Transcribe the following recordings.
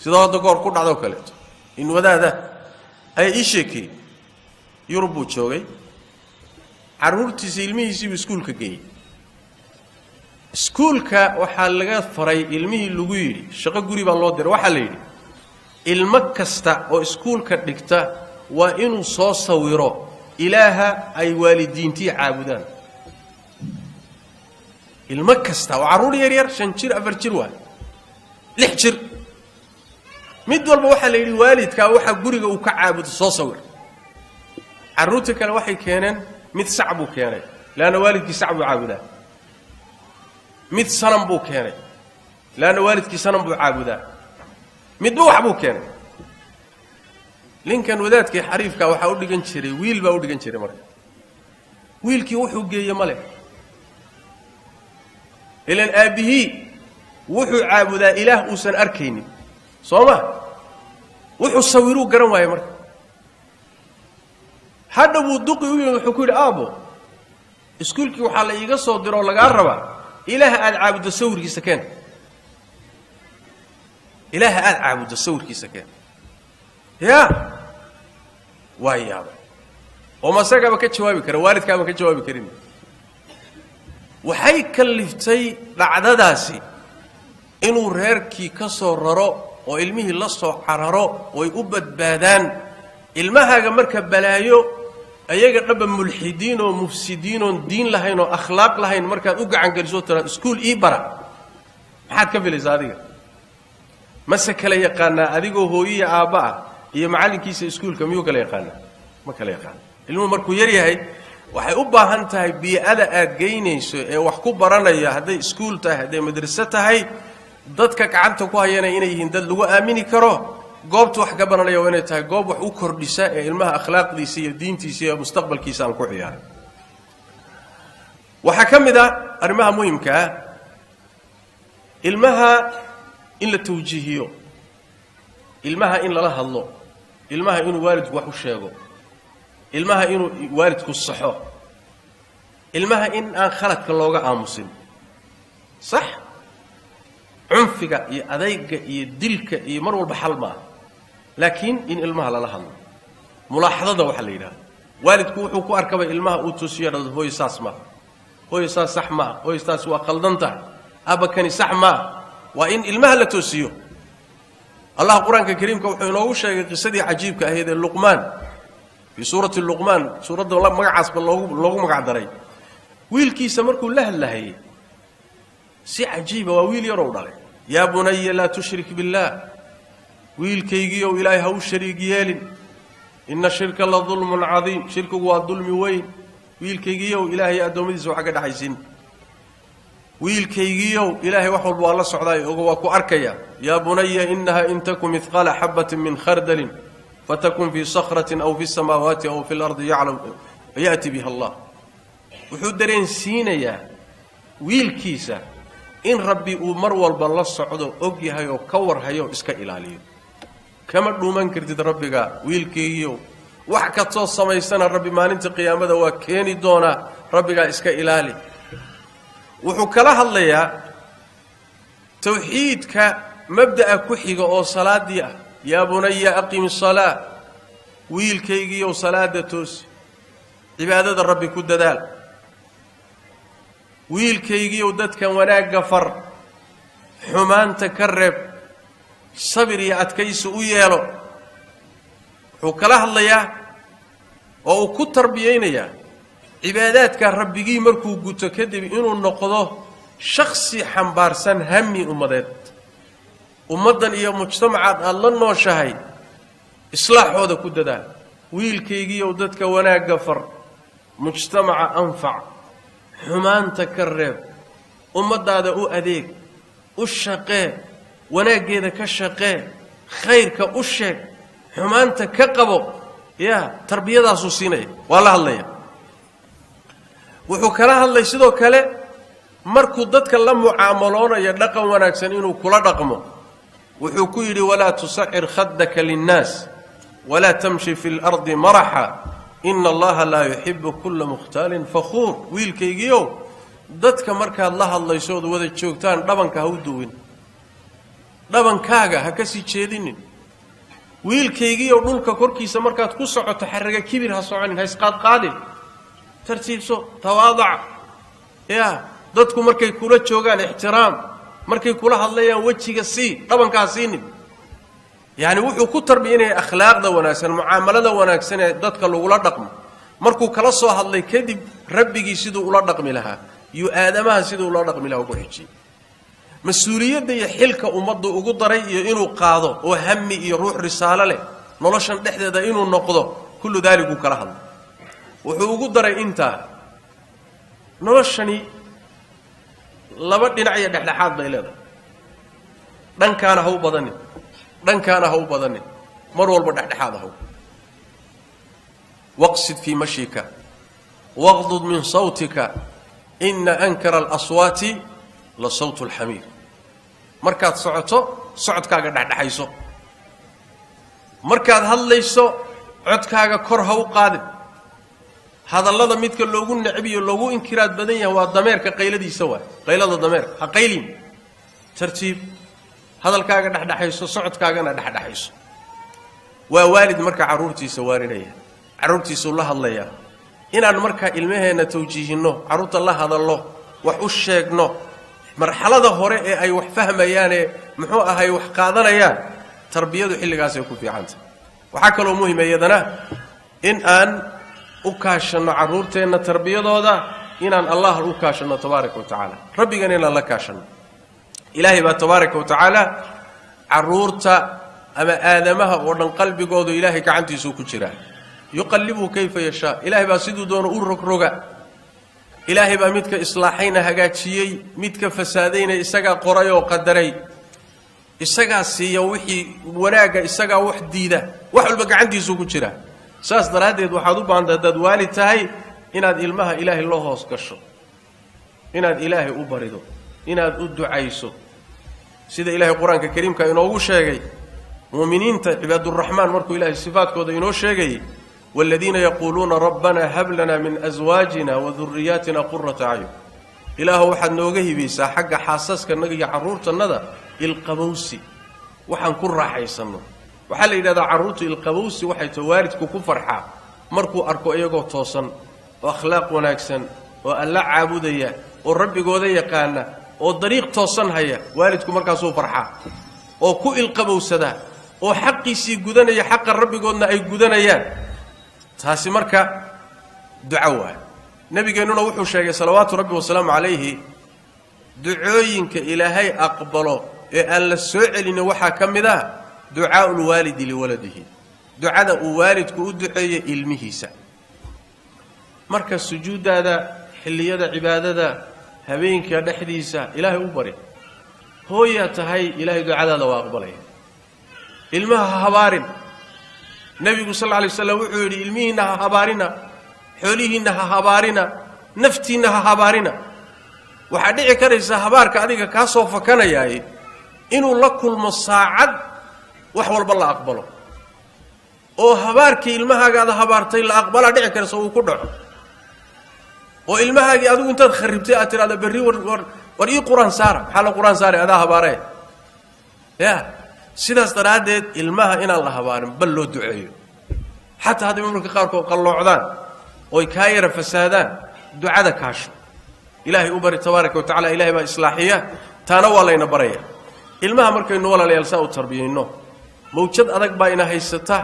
sidoo dogoor ku dhacdo kale in wadaada ay ishaki Yurub joogay caruurtiisa ilmihiisa iskuulka geeyay iskuulka waxa laga faray ilmihii lagu yiri shaqo guri baa loo diray waxa la yiri ilma kasta oo iskuulka dhigta waa inuu soo sawiro ilaaha ay waalidiintii caabudaan ilma kasta oo caruur yar yar 5 jir 4 jir waa 6 jir mid walba waxa la yiri waalidka waxa guriga uu ka caabudo soo sawir caruurta kale waxay keeneen mid sacbu keenay laana waalidkii sacbu caabudaa mid sanam buu keenay laana waalidkii sanam buu caabudaa mid wax buu keenay linkan wadaadkii xariifka waxa u dhigan jiray wiil baa u dhigan jiray marka wiilkii wuxuu geeyay male ilan aabihi wuxuu caabudaa ilaah uusan arkaynin sooma wuxuu sawiru garan waayay marka hadda buu duqi u yiri wuxuu ku yiri aabo iskuulkii waxa la iiga soo diro laga rabaa ilaah aad caabudo sawirkiisa keen ilaah aad caabudo sawirkiisa keen ya waayaba oo masagaba ka jawaabi kara waalidkaaba ka jawaabi karin waxay kaliftay dhacdadaasi inuu reerkii ka soo raro oo ilmihii la soo cararo oo ay u badbaadaan ilmahaaga marka balaayo ayaga dhaba mulxidiin oo mufsidiin oo diin lahayn oo akhlaaq lahayn marka u gacan galiso tara iskuul ii bara maxaad ka filaysaa adiga masakala yaqaana adigoo hooyiye aaba iyo macalinkiisa iskuulka miyuu kala yaqaana ma kala yaqaan ilmuhu markuu yar yahay waxay u baahan tahay bi'ada aad geynayso ee wax ku baranaya haday iskuul tahay haday madrasa tahay dadka gacanta ku hayana inay yihiin dad lagu aamini karo goobtu wax ka baranaya waa inay tahay goob wax u kordhisa ee ilmaha akhlaaqdiisa iyo diintiisa iyo mustaqbalkiisa aan ku ciyaarin waxa kamida arimaha muhiimka ah ilmaha in la tawjiihiyo ilmaha in la hadlo ilmaha inuu waalidku wax u sheego ilmaha inuu waalidku saxo ilmaha in aan khaladka looga aamusin صح عنفقة أذيك يدلك يمر والبحلمة لكن إن إلمها لا لهلا ملاحظة وحلينا والد كوحو أركب إلمها أوتوسير هو يساس ما هو يساس سحمة هو يساس وقلدنته أبا كان سحمة وإن إلمها لا توسيو الله القرآن الكريم كوحنوش قصدي عجيب كهذا اللقمان في سورة اللقمان سورة الله مقعص بالله مقعدري ويل كي سمر كلها اللهي سي عجيبة وويل يرون عليه يا بني لا تشرك بالله ويل كيجيو إلهي هو الشريك يالين إن الشرك لظلم عظيم شرك هو الظلم وين ويل كيجيو إلهي أدوميز وحاجة حيزين ويل كيجيو إلهي وحول والله السعداء هو أركيا يا بني إنها إن تكن مثقال حبة من خردل فتكن في صخرة أو في السماوات أو في الأرض يعلم يأتي بها الله وحدرين سينيا ويل كيسا إن ربي أمر والبلا الصعود أوجي هيو كور هيو إسكا إلاليو كما دومان كرديد ربي ويل كيو وحكا تصوص سميسانا ربي ما ننت قيامة وكيني دونا ربي إسكا إلالي وحكالها الليا توحيدك مبدأ كحيق أو صلاة ديا يا بني أقيم الصلاة ويل كيو صلاة توس عبادة ربي كود دال ويل كيجي ودتك وناق فر حمان تكرب صبر يا أتكيس ويالو وكله الله يا أو كتر بينيا عباداتك ربي مركو قلت كذب إنه النقضه شخصي حنبارسن همي أمضت أمضن إيا مجتمعات الله النوشهي إصلاح هذا كده ده ويل كيجي ودتك وناق فر مجتمع أنفع حمان تكرب أمضاد أو أديك الشقاء وناقيدا كالشقاء خيرك أشك حمان تكقبو يا تربية دا سوسيني والله الله وحكراها الله يسيدو كالي مركو ضدك اللهم معاملون يدقا وناكسنينو كلا دقمو وحكو يري ولا تسعر خدك للناس ولا تمشي في الأرض مرحا إن الله لا يحب كل مختال فخور ويل كيجيو ضدك مركا الله يسود وذا تشوكتان طبعا كهودوين dhabankaaga ha ka sii jeedinin wiilkaygiiyo dhulka korkiisa markaad ku socoto xarraga kibir ha soconin ha isqaadqaadin tartiibso tawaadac yaa dadku markay kula joogaan ixtiraam markay kula hadlayaan wejiga sii dhabankaa siinin yani wuxuu ku tarbiyinaya akhlaaqda wanaagsan muaamalada wanaagsan ee dadka lagula dhaqmo markuu kala soo hadlay kadib rabbigii siduu ula dhaqmi lahaa iyo aadamaha siduu ula dhaqmi lahaa ugu xijiyay mas-uuliyadda iyo xilka ummaddu ugu daray iyo inuu qaado oo hammi iyo ruux risaalo leh noloshan dhexdeeda inuu noqdo kullu daaligu kala hadlo wuxuu ugu daray intaa noloshani laba dhinac iyo dhexdhexaad bay leedahay dhankaana ha u badanin dhankaana ha u badanin mar walba dhexdhexaad ahaw waqsid fii mashika waqdud min sawtika ina ankara alaswaati la sawtu alxamiir markaad socoto socodkaaga dhexdhexayso markaad hadlayso codkaaga kor ha u qaadin hadallada midka loogu necbiyo loogu inkiraad badan yahay waa dameerka qayladiisa waay qaylada dameerka ha qaylin tartiib hadalkaaga dhexdhexayso socodkaagana dhexdhexayso waa waalid marka caruurtiisa waarinaya caruurtiisu la hadlaya inaan marka ilmaheena tawjiihino caruurta la hadallo wax u sheegno marxalada hore ee ay wax fahmayaan ee muxuu ahay wax qaadanayaan tarbiyadu xilligaas ay ku fiicantay waxa kale oo muhiim ah in aan u kaashano caruurteena tarbiyadooda inaan Allah u kaashano tabaaraka wa taala rabbigana inaan la kaashano ilaahi ba tabaaraka wa taala caruurta ama aadamaha oo dhan qalbigoodu ilaahi gacantiisu ku jira yuqallibu kayfa yasha ilaahi ba sidoo doono u rogroga ilaahi ba midka islaaxayna hagaajiyay midka fasaadayna isaga qoray oo qadaray isaga siiyo wixii wanaaga isaga wax diida wax walba gacantiisu ku jira saas daraadeed waxaad u baahantahay dad waalid tahay inaad ilmaha ilaahi loo hoos gasho inaad ilaahi u barido inaad u ducayso sida ilaahi quraanka kariimka inoogu sheegay muuminiinta cibaadu raxmaan markuu ilaahi sifaadkooda inoo sheegay والذين يقولون ربنا هب لنا من أزواجنا وذرياتنا قرة أعين إله واحد نوجه بيسا حق حاسس كنجي عرورت الندى القبوسي وحن كل راح يسمى وحل إذا عرورت القبوسي وحي توارد كفر حا مركو أركو أيجو توصن وأخلاق وناكسن وألا عبودية والرب جودية كأنه والطريق توصن هيا والدكم مركزو فرحا وكو القبوس ده وحقي سي جودنا يا حق الرب جودنا أي جودنا يا taasi marka ducaa nabigeenuna wuxuu sheegay salawaatu rabbi wa salaamu alayhi ducooyinka ilaahay aqbalo ee aan la soo celin waxa kamida ducaa ul waalidi li waladihi ducada uu waalidku u duceeyo ilmihiisa marka sujuudada xilliyada cibaadada habeenka dhaxdiisa ilaahay u bari hooya tahay ilaahay ducadaada waa aqbalay ilmaha habaarin nabigu sallallahu alayhi wasallam wuxuu yiri ilmihiina ha habaarina xoolihiina ha habaarina naftiina ha habaarina waxa dhici karaysa habaarka adiga ka soo fakanayay inuu la kulmo saacad wax walba la aqbalo oo habaarka ilmahaaga habaartay la aqbala dhici karaysa uu ku dhaco oo ilmahaaga adigu intaad kharibtay aad tiraada bari war ii quraan saara waxa la quraan saara adaa habaarey sidaas daraadeed ilmaha inaan la habaarin bal loo duceeyo xataa hadii marka qaarkood qalloocdaan oo ay ka yara fasaadaan ducada kaasho ilaahi u bari tabaaraka wa taala ilaahi ba islaaxiya taana waa layna baraya ilmaha markaynu walaalayaal saa u tarbiyeyno mawjad adag baa ina haysata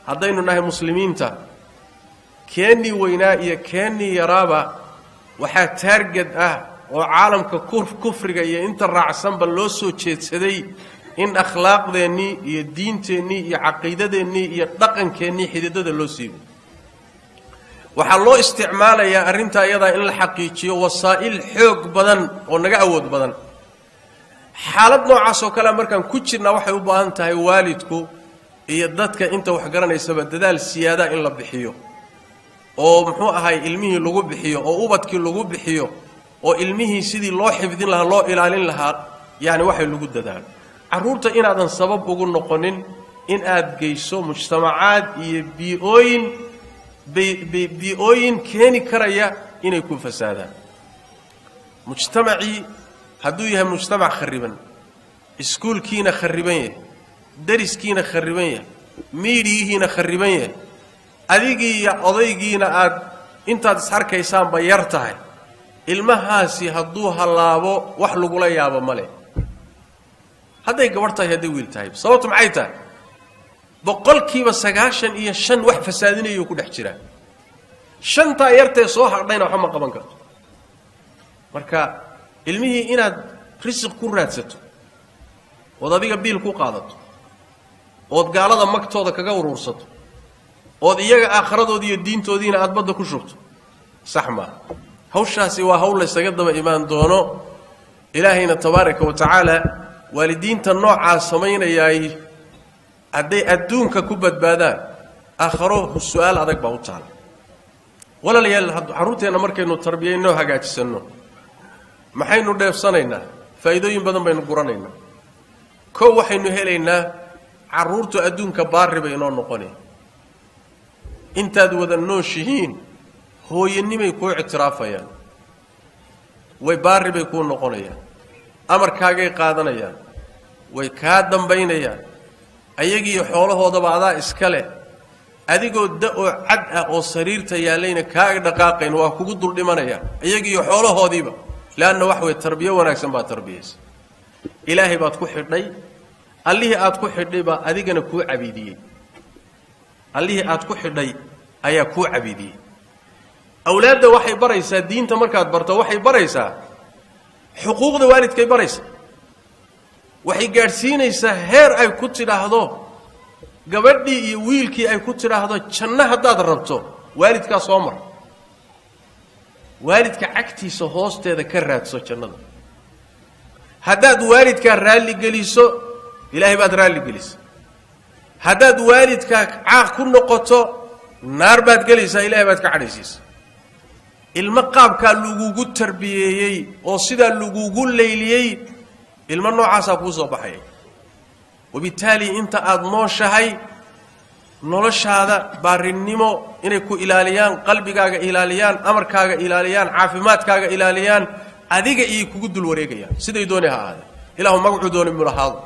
hadaynu nahay muslimiinta keeni weynaa iyo keeni yaraaba waxa target ah oo caalamka kufriga iyo inta raacsan bal loo soo jeedsaday in akhlaaqdeeni iyo diinteeni iyo aqeedadeeni iyo dhaqankeeni xididada loo siibo waxa loo isticmaalayaa arinta iyada in la xaqiijiyo wasaa'il xoog badan oo naga awood badan xaalad noocaas oo kale markaan ku jirna waxay u baahan tahay waalidku iyo dadka inta wax garanaysaba dadaal siyaada in la bixiyo oo muxuu ahay ilmihii lagu bixiyo oo ubadkii lagu bixiyo oo ilmihii sidii loo xifdin lahaa loo ilaalin lahaa yani waxay lagu dadaalo caruurta inaadan sabab ugu noqonin in aad geyso mujtamacaad iyo bi'ooyin keeni karaya inay ku fasaadaan mujtamaci hadduu yahay mujtamac khariban iskuulkiina khariban yahay dariskiina khariban yahay miidiyihiina khariban yahay adigii iyo odaygiina aad intaad is arkaysaan ba yar tahay ilmahaasi hadduu halaabo wax lagula yaabo male hadday gabar tahay hadday wiil tahay sababtu maxay tahay boqolkiiba 95 wax fasaadinayo ku dhex jira shanta yartay soo hadhayna waxa ma qaban karto marka ilmihii inaad risq ku raadsato oo adiga biil ku qaadato oo gaalada magtooda kaga urursato oo iyaga aakhiradood iyo diintoodiina aad badda ku shubto saxma hawshaasi waa hawl isaga daba imaan doono ilaahayna tabaaraka wa tacaala waalidiinta nooca sameeyay aday adduunka ku badbaadaan aakhiro su'aal adag baa u taal walaalayaal caruurteena markaynu tarbiyayno hagaajisano maxaynu dheefsanaynaa faa'iidooyin badan baynu guranaynaa koo waxaynu helaynaa caruurtu adduunka baari bay inoo noqonay intaad wada nooshihiin hooyanimay ku ictiraafayaan way baari bay ku noqonayaan amarkaagay qaadanayaan way ka dambaynayaan ayagii xoolahoodaba adaa iska leh adigoo oo cad ah oo sariirta yaalayna kaaga dhaqaaqayn waa kugu dul dhimanaya ayagii xoolahoodiiba laana wax way tarbiyo wanaagsan baa tarbiyaysa ilaahay baad ku xidhay allihii aad ku xidhay baa adigana ku cabiidiyay allihii aad ku xidhay ayaa ku cabiidiyay awlaadda waxay baraysaa diinta markaad barto waxay baraysaa xuquuqda waalidkay baraysaa waxay gaarsiinaysaa heer ay ku tiraahdo gabadhii iyo wiilkii ay ku tiraahdo janno hadaad rabto waalidka soo mar waalidka cagtiisa hoosteeda ka raadso jannada hadaad waalidka raali geliso ilaahay baad raali gelisay hadaad waalidka caaq ku noqoto naar baad gelaysaa ilaahay baad ka cadhaysiisay ilma qaabka lagugu tarbiyeeyay oo sida lagugu leyliyay ilma noocaas ku soo baxay وبالتالي انت aad nooshahay noloshaada baarinimo inay ku ilaaliyaan qalbigaaga ilaaliyaan amarkaaga ilaaliyaan caafimaadkaaga ilaaliyaan adiga iyo kugu dul wareegayaan siday doonay ha ahayd ilaahu magacu doonay mulahaado